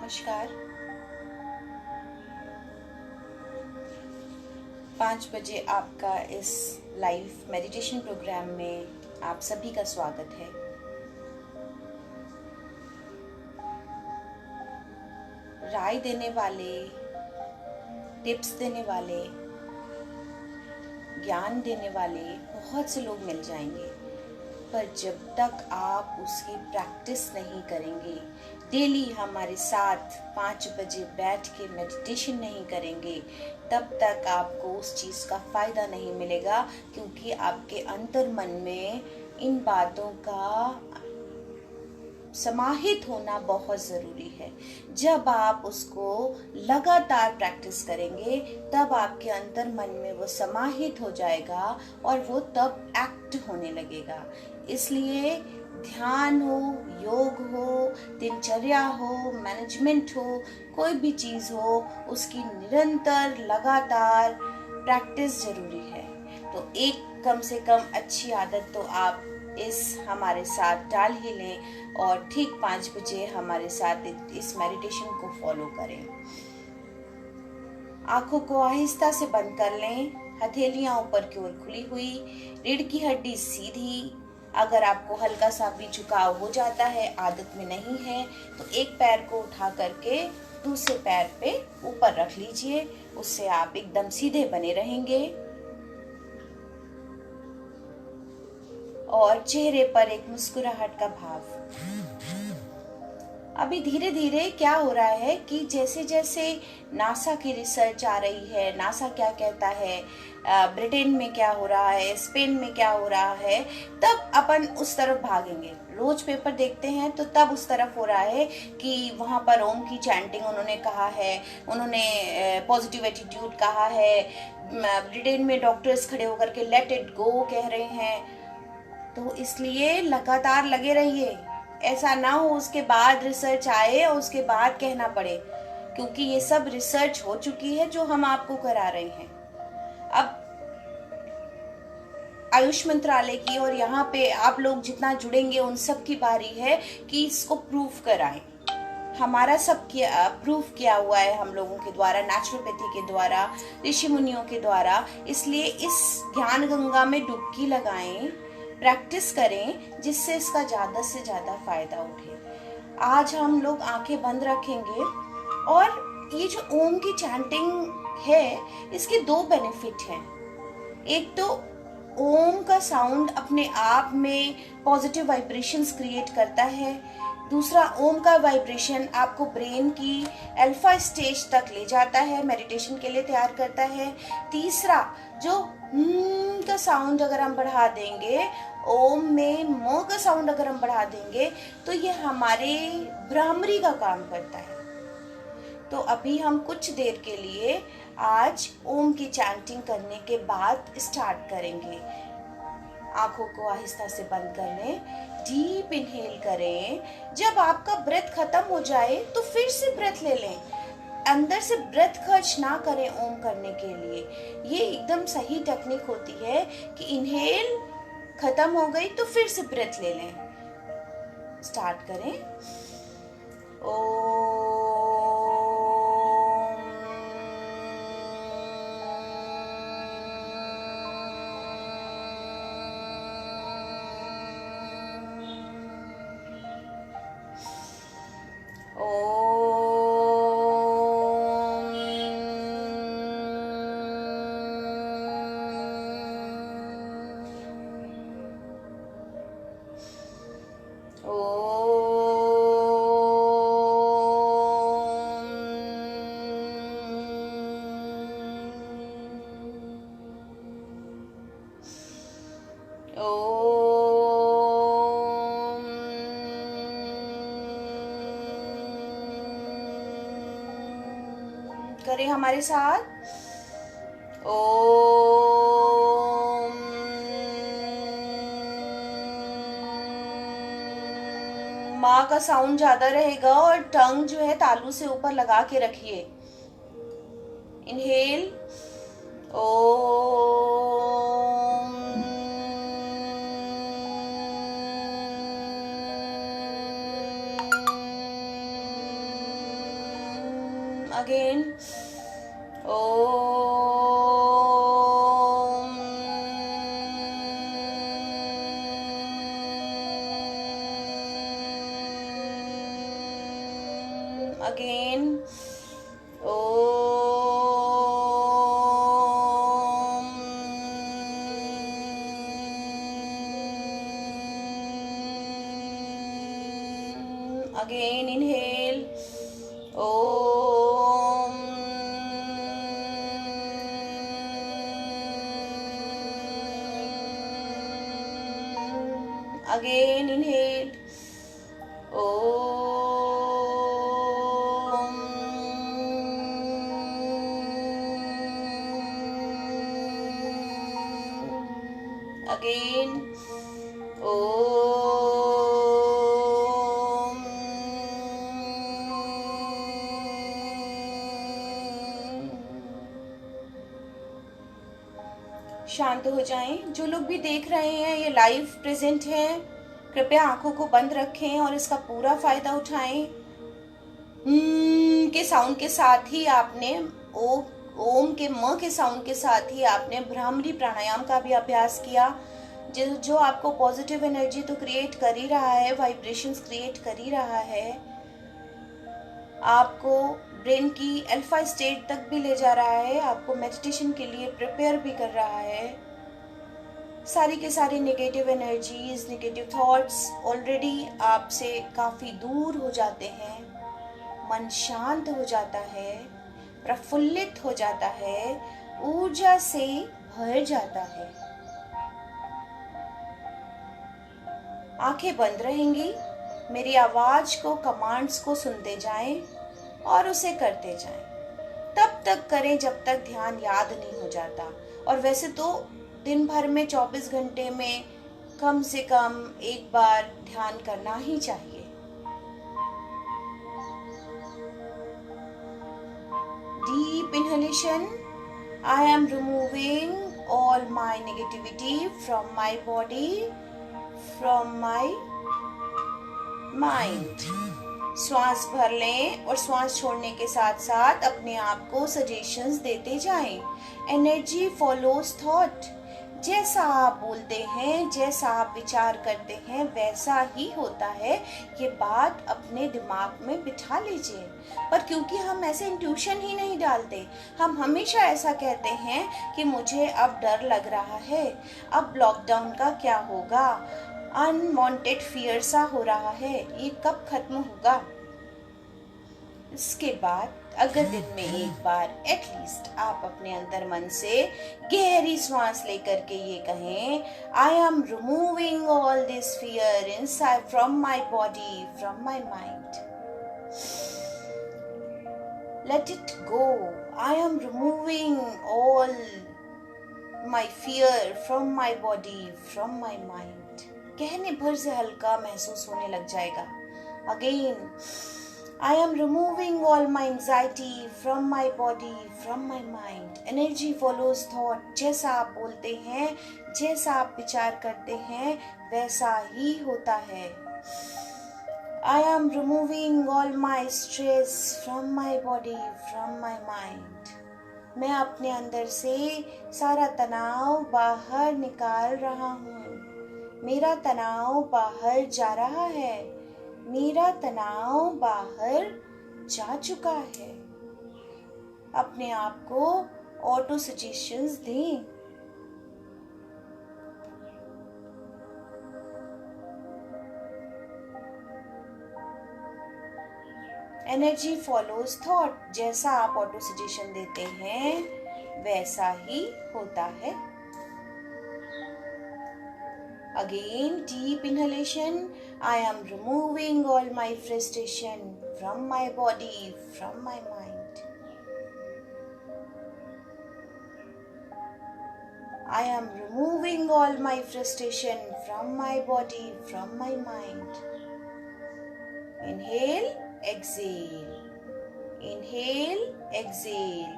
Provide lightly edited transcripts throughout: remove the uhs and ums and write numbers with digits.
नमस्कार। 5 बजे आपका इस लाइव मेडिटेशन प्रोग्राम में आप सभी का स्वागत है। राय देने वाले, टिप्स देने वाले, ज्ञान देने वाले बहुत से लोग मिल जाएंगे, पर जब तक आप उसकी प्रैक्टिस नहीं करेंगे, डेली हमारे साथ 5 बजे बैठ के मेडिटेशन नहीं करेंगे, तब तक आपको उस चीज़ का फ़ायदा नहीं मिलेगा, क्योंकि आपके अंतर मन में इन बातों का समाहित होना बहुत ज़रूरी है। जब आप उसको लगातार प्रैक्टिस करेंगे, तब आपके अंतर मन में वो समाहित हो जाएगा और वो तब एक्ट होने लगेगा। इसलिए ध्यान हो, योग हो, दिनचर्या हो, मैनेजमेंट हो, कोई भी चीज़ हो, उसकी निरंतर लगातार प्रैक्टिस ज़रूरी है। तो एक कम से कम अच्छी आदत तो आप इस हमारे साथ डाल ही लें और ठीक 5 बजे हमारे साथ इस मेडिटेशन को फॉलो करें। आंखों को आहिस्ता से बंद कर लें, हथेलियां ऊपर की ओर खुली हुई, रीढ़ की हड्डी सीधी। अगर आपको हल्का सा भी झुकाव हो जाता है, आदत में नहीं है, तो एक पैर को उठा करके दूसरे पैर पे ऊपर रख लीजिए, उससे आप एकदम सीधे बने रहेंगे और चेहरे पर एक मुस्कुराहट का भाव। अभी धीरे धीरे क्या हो रहा है कि जैसे जैसे नासा की रिसर्च आ रही है, नासा क्या कहता है, ब्रिटेन में क्या हो रहा है, स्पेन में क्या हो रहा है, तब अपन उस तरफ भागेंगे। रोज पेपर देखते हैं तो तब उस तरफ हो रहा है कि वहाँ पर ओम की चैंटिंग उन्होंने कहा है, उन्होंने पॉजिटिव एटीट्यूड कहा है। ब्रिटेन में डॉक्टर्स खड़े होकर के लेट इट गो कह रहे हैं। तो इसलिए लगातार लगे रहिए, ऐसा ना हो उसके बाद रिसर्च आए और उसके बाद कहना पड़े, क्योंकि ये सब रिसर्च हो चुकी है जो हम आपको करा रहे हैं। अब आयुष मंत्रालय की और यहाँ पे आप लोग जितना जुड़ेंगे उन सब की बारी है कि इसको प्रूफ कराएं। हमारा सब किया प्रूफ किया हुआ है हम लोगों के द्वारा, नेचुरोपैथी के द्वारा, ऋषि मुनियों के द्वारा। इसलिए इस ज्ञान गंगा में डुबकी लगाएं, प्रैक्टिस करें, जिससे इसका ज्यादा से ज्यादा फायदा उठे। आज हम लोग आंखें बंद रखेंगे और ये जो ओम की चैंटिंग है, इसके 2 बेनिफिट हैं। एक तो ओम का साउंड अपने आप में पॉजिटिव वाइब्रेशंस क्रिएट करता है। दूसरा, ओम का वाइब्रेशन आपको ब्रेन की अल्फा स्टेज तक ले जाता है, मेडिटेशन के लिए तैयार करता है। तीसरा, जो का साउंड अगर हम बढ़ा देंगे, ओम में म का साउंड अगर हम बढ़ा देंगे, तो ये हमारे भ्रामरी का काम करता है। तो अभी हम कुछ देर के लिए आज ओम की चैंटिंग करने के बाद स्टार्ट करेंगे। आंखों को आहिस्ता से बंद कर लें, डीप इनहेल करें। जब आपका ब्रेथ खत्म हो जाए तो फिर से ब्रेथ ले लें। अंदर से ब्रेथ खर्च ना करें ओम करने के लिए। ये एकदम सही टेक्निक होती है कि इनहेल खत्म हो गई तो फिर से ब्रेथ ले लें। स्टार्ट करें। करें हमारे साथ। ओम। माँ का साउंड ज्यादा रहेगा और टंग जो है तालू से ऊपर लगा के रखिए। इनहेल। ओम। again. Again. Again, inhale. Again, inhale. Again. शांत हो जाएं। जो लोग भी देख रहे हैं, ये लाइव प्रेजेंट है, कृपया आंखों को बंद रखें और इसका पूरा फायदा उठाएं। के साउंड के साथ ही आपने ओम के म के साउंड के साथ ही आपने भ्रामरी प्राणायाम का भी अभ्यास किया, जो आपको पॉजिटिव एनर्जी तो क्रिएट कर ही रहा है, वाइब्रेशंस क्रिएट कर ही रहा है, आपको ब्रेन की अल्फा स्टेट तक भी ले जा रहा है, आपको मेडिटेशन के लिए प्रिपेयर भी कर रहा है। सारी के सारी negative energies, negative thoughts already आपसे काफ़ी दूर हो जाते हैं, मन शांत हो जाता है, प्रफुल्लित हो जाता है, ऊर्जा से भर जाता है। आंखें बंद रहेंगी, मेरी आवाज को, कमांड्स को सुनते जाएं और उसे करते जाएं। तब तक करें जब तक ध्यान याद नहीं हो जाता। और वैसे तो दिन भर में 24 घंटे में कम से कम एक बार ध्यान करना ही चाहिए। Deep inhalation. I am removing all my negativity from my body, from my mind. श्वास भर लें और श्वास छोड़ने के साथ साथ अपने आप को सजेशंस देते जाएं। Energy follows thought. जैसा आप बोलते हैं, जैसा आप विचार करते हैं, वैसा ही होता है। ये बात अपने दिमाग में बिठा लीजिए। पर क्योंकि हम ऐसे इंट्यूशन ही नहीं डालते, हम हमेशा ऐसा कहते हैं कि मुझे अब डर लग रहा है, अब लॉकडाउन का क्या होगा, अनवांटेड फियर सा हो रहा है, ये कब खत्म होगा। इसके बाद अगर दिन में एक बार एटलीस्ट आप अपने अंतर मन से गहरी सांस लेकर के ये कहें, I am removing all this fear inside from my body, from my mind, let it go, I am removing all my fear from my body, from my mind. कहने भर से हल्का महसूस होने लग जाएगा। Again, I am removing all my anxiety from my body, from my mind. Energy follows thought. जैसा आप बोलते हैं, जैसा आप विचार करते हैं, वैसा ही होता है। I am removing all my stress from my body, from my mind. मैं अपने अंदर से सारा तनाव बाहर निकाल रहा हूँ। मेरा तनाव बाहर जा रहा है। मेरा तनाव बाहर जा चुका है। अपने आप को ऑटो सजेशंस दें। Energy follows thought. जैसा आप ऑटो सजेशन देते हैं, वैसा ही होता है। Again, deep inhalation. I am removing all my frustration from my body, from my mind. I am removing all my frustration from my body, from my mind. Inhale, exhale. Inhale, exhale.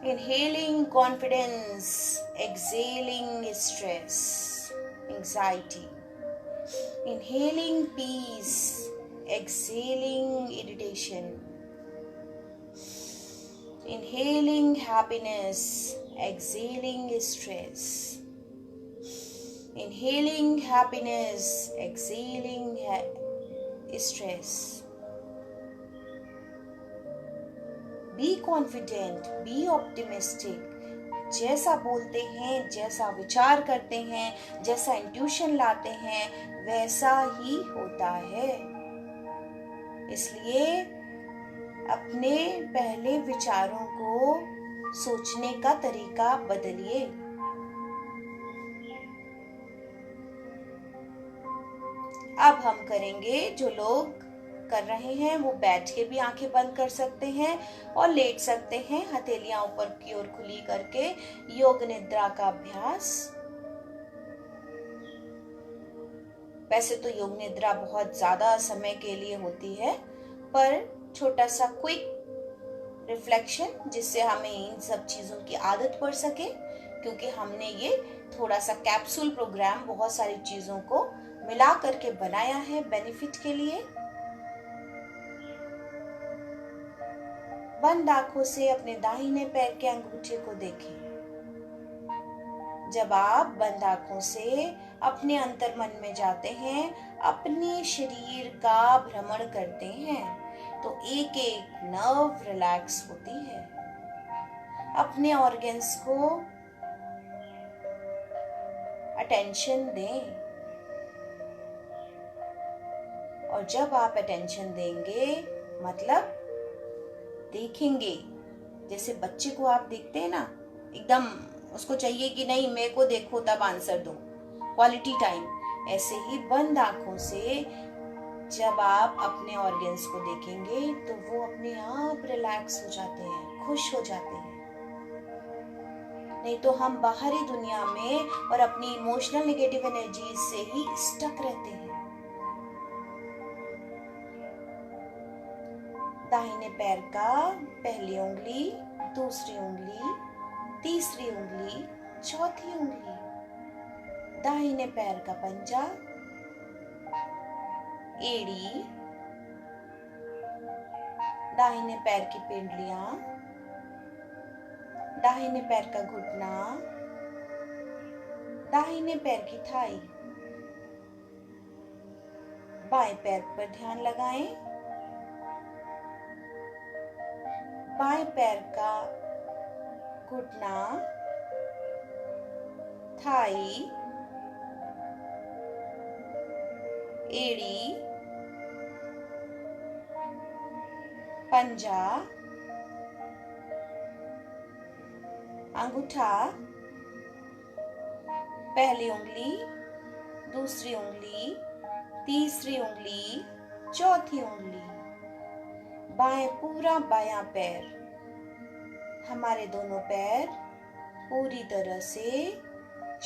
Inhaling confidence, exhaling stress, anxiety. Inhaling peace, exhaling irritation. Inhaling happiness, exhaling stress. Inhaling happiness, exhaling stress. Be confident, be optimistic. जैसा बोलते हैं, जैसा विचार करते हैं, जैसा intuition लाते हैं, वैसा ही होता है। इसलिए अपने पहले विचारों को सोचने का तरीका बदलिए। अब हम करेंगे, जो लोग कर रहे हैं वो बैठ के भी आंखें बंद कर सकते हैं और लेट सकते हैं, हथेलियां ऊपर की ओर खुली करके योग निद्रा का अभ्यास। वैसे तो योग निद्रा बहुत ज्यादा समय के लिए होती है, पर छोटा सा क्विक रिफ्लेक्शन जिससे हमें इन सब चीजों की आदत पड़ सके, क्योंकि हमने ये थोड़ा सा कैप्सूल प्रोग्राम बहुत सारी चीजों को मिला करके बनाया है बेनिफिट के लिए। बंद आंखों से अपने दाहिने पैर के अंगूठे को देखें। जब आप बंद आंखों से अपने अंतर्मन में जाते हैं, अपने शरीर का भ्रमण करते हैं, तो एक एक नर्व रिलैक्स होती है। अपने ऑर्गन्स को अटेंशन दें, और जब आप अटेंशन देंगे मतलब देखेंगे, जैसे बच्चे को आप देखते हैं ना, एकदम उसको चाहिए कि नहीं मेरे को देखो तब आंसर दो, क्वालिटी टाइम। ऐसे ही बंद आंखों से जब आप अपने ऑर्गन्स को देखेंगे तो वो अपने आप रिलैक्स हो जाते हैं, खुश हो जाते हैं। नहीं तो हम बाहरी दुनिया में और अपनी इमोशनल नेगेटिव एनर्जी से ही स्टक रहते हैं। दाहिने पैर का पहली उंगली, दूसरी उंगली, तीसरी उंगली, चौथी उंगली, दाहिने पैर का पंजा, एड़ी, दाहिने पैर की पिंडलियां, दाहिने पैर का घुटना, दाहिने पैर की थाई। बाएं पैर पर ध्यान लगाएं। बाएं पैर का घुटना, थाई, एड़ी, पंजा, अंगूठा, पहली उंगली, दूसरी उंगली, तीसरी उंगली, चौथी उंगली, बाएं पूरा बायां पैर। हमारे दोनों पैर पूरी तरह से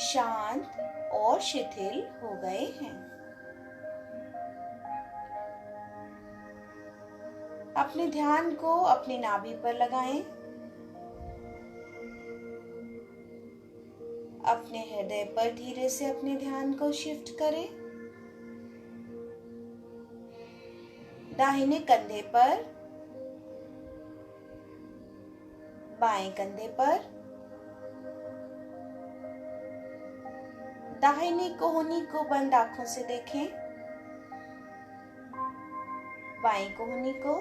शांत और शिथिल हो गए हैं। अपने ध्यान को अपनी नाभि पर लगाएं। अपने हृदय पर धीरे से अपने ध्यान को शिफ्ट करें। दाहिने कंधे पर, बाएं कंधे पर, दाहिनी कोहनी को बंद आंखों से देखें। बाएं कोहनी को,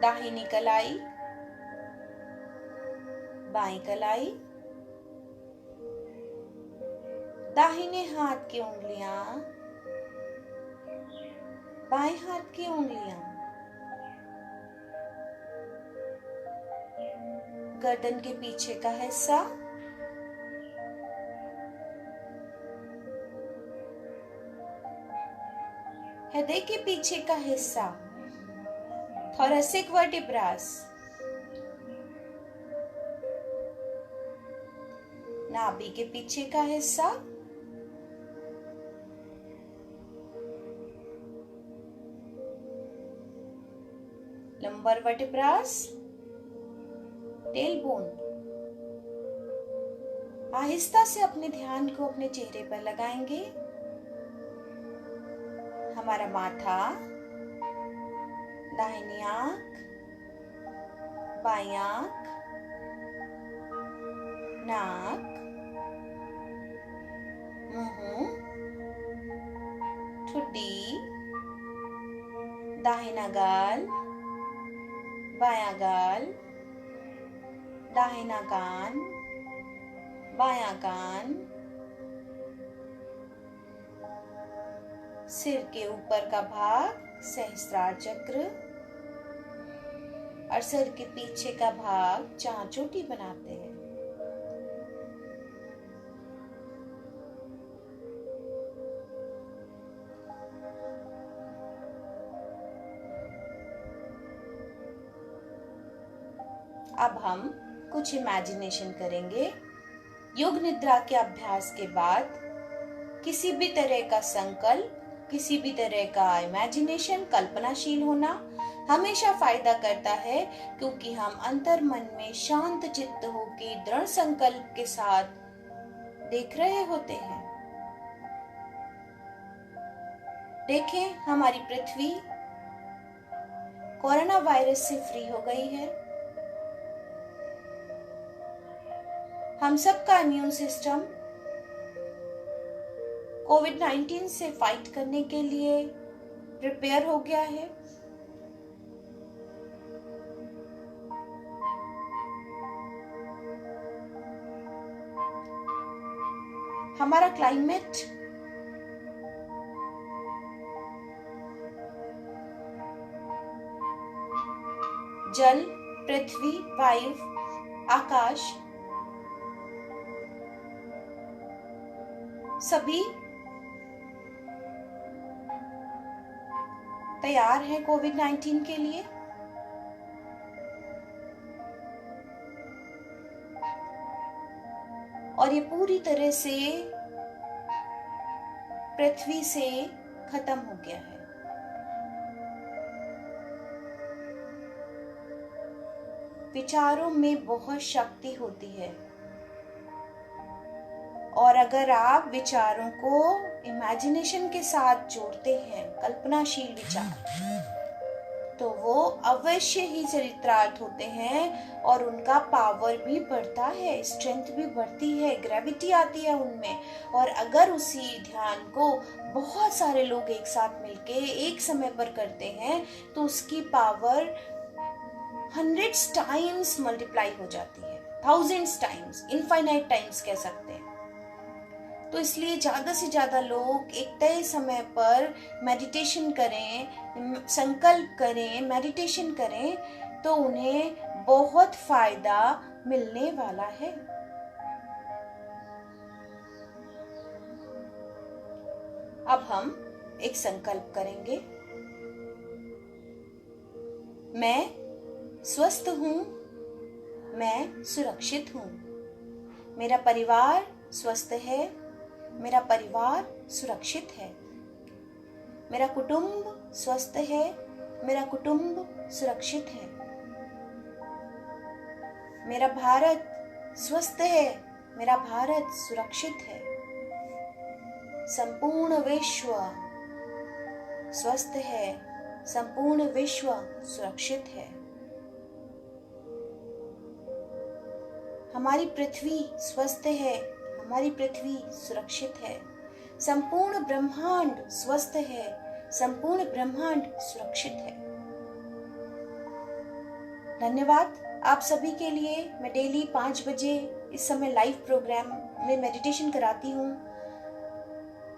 दाहिनी कलाई, बाएं कलाई, दाहिने हाथ की उंगलियां, बाएं हाथ की उंगलियां, गर्दन के पीछे का हिस्सा, हृदय के पीछे का हिस्सा, थोरेसिक वर्टिब्रास, नाभि के पीछे का हिस्सा, लंबर वर्टिब्रास, टेल बोन। आहिस्ता से अपने ध्यान को अपने चेहरे पर लगाएंगे। हमारा माथा, दाहिनी आंख, बाईं आंख, नाक, मुंह, ठुड्डी, दाहिना गाल, बायां गाल, दाहिना कान, बायां कान, सिर के ऊपर का भाग सहस्त्रार चक्र और सिर के पीछे का भाग जहां चोटी बनाते हैं। अब हम कुछ इमेजिनेशन करेंगे। योग निद्रा के अभ्यास के बाद किसी भी तरह का संकल्प, किसी भी तरह का इमेजिनेशन, कल्पनाशील होना हमेशा फायदा करता है, क्योंकि हम अंतर मन में शांत चित्त होकर दृढ़ संकल्प के साथ देख रहे होते हैं। देखें, हमारी पृथ्वी कोरोना वायरस से फ्री हो गई है। हम सबका इम्यून सिस्टम कोविड-19 से फाइट करने के लिए प्रिपेयर हो गया है। हमारा क्लाइमेट जल, पृथ्वी, वायु, आकाश सभी तैयार है कोविड-19 के लिए। और ये पूरी तरह से पृथ्वी से खत्म हो गया है। विचारों में बहुत शक्ति होती है, और अगर आप विचारों को इमेजिनेशन के साथ जोड़ते हैं, कल्पनाशील विचार, तो वो अवश्य ही चरितार्थ होते हैं और उनका पावर भी बढ़ता है, स्ट्रेंथ भी बढ़ती है, ग्रेविटी आती है उनमें। और अगर उसी ध्यान को बहुत सारे लोग एक साथ मिलके एक समय पर करते हैं तो उसकी पावर 100 टाइम्स मल्टीप्लाई हो जाती है, 1000 टाइम्स, इनफाइनाइट टाइम्स कह सकते हैं। तो इसलिए ज़्यादा से ज़्यादा लोग एक तय समय पर मेडिटेशन करें, संकल्प करें, मेडिटेशन करें, तो उन्हें बहुत फायदा मिलने वाला है। अब हम एक संकल्प करेंगे। मैं स्वस्थ हूँ, मैं सुरक्षित हूँ, मेरा परिवार स्वस्थ है, मेरा परिवार सुरक्षित है, मेरा कुटुंब स्वस्थ है, मेरा कुटुंब सुरक्षित है, मेरा भारत स्वस्थ है, मेरा भारत सुरक्षित है, संपूर्ण विश्व स्वस्थ है, संपूर्ण विश्व सुरक्षित है, हमारी पृथ्वी स्वस्थ है, हमारी पृथ्वी सुरक्षित है, संपूर्ण ब्रह्मांड स्वस्थ है, संपूर्ण ब्रह्मांड सुरक्षित है। धन्यवाद आप सभी के लिए। मैं डेली 5 बजे इस समय लाइव प्रोग्राम में मेडिटेशन कराती हूँ,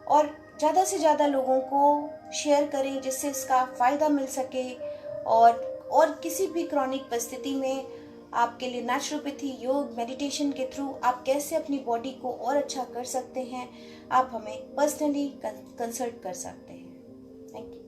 और ज़्यादा से ज़्यादा लोगों को शेयर करें जिससे इसका फायदा मिल सके। और किसी भी क्रॉनिक परिस्थिति में आपके लिए नेचुरोपैथी, योग, मेडिटेशन के थ्रू आप कैसे अपनी बॉडी को और अच्छा कर सकते हैं, आप हमें पर्सनली कंसल्ट कर सकते हैं। Thank you.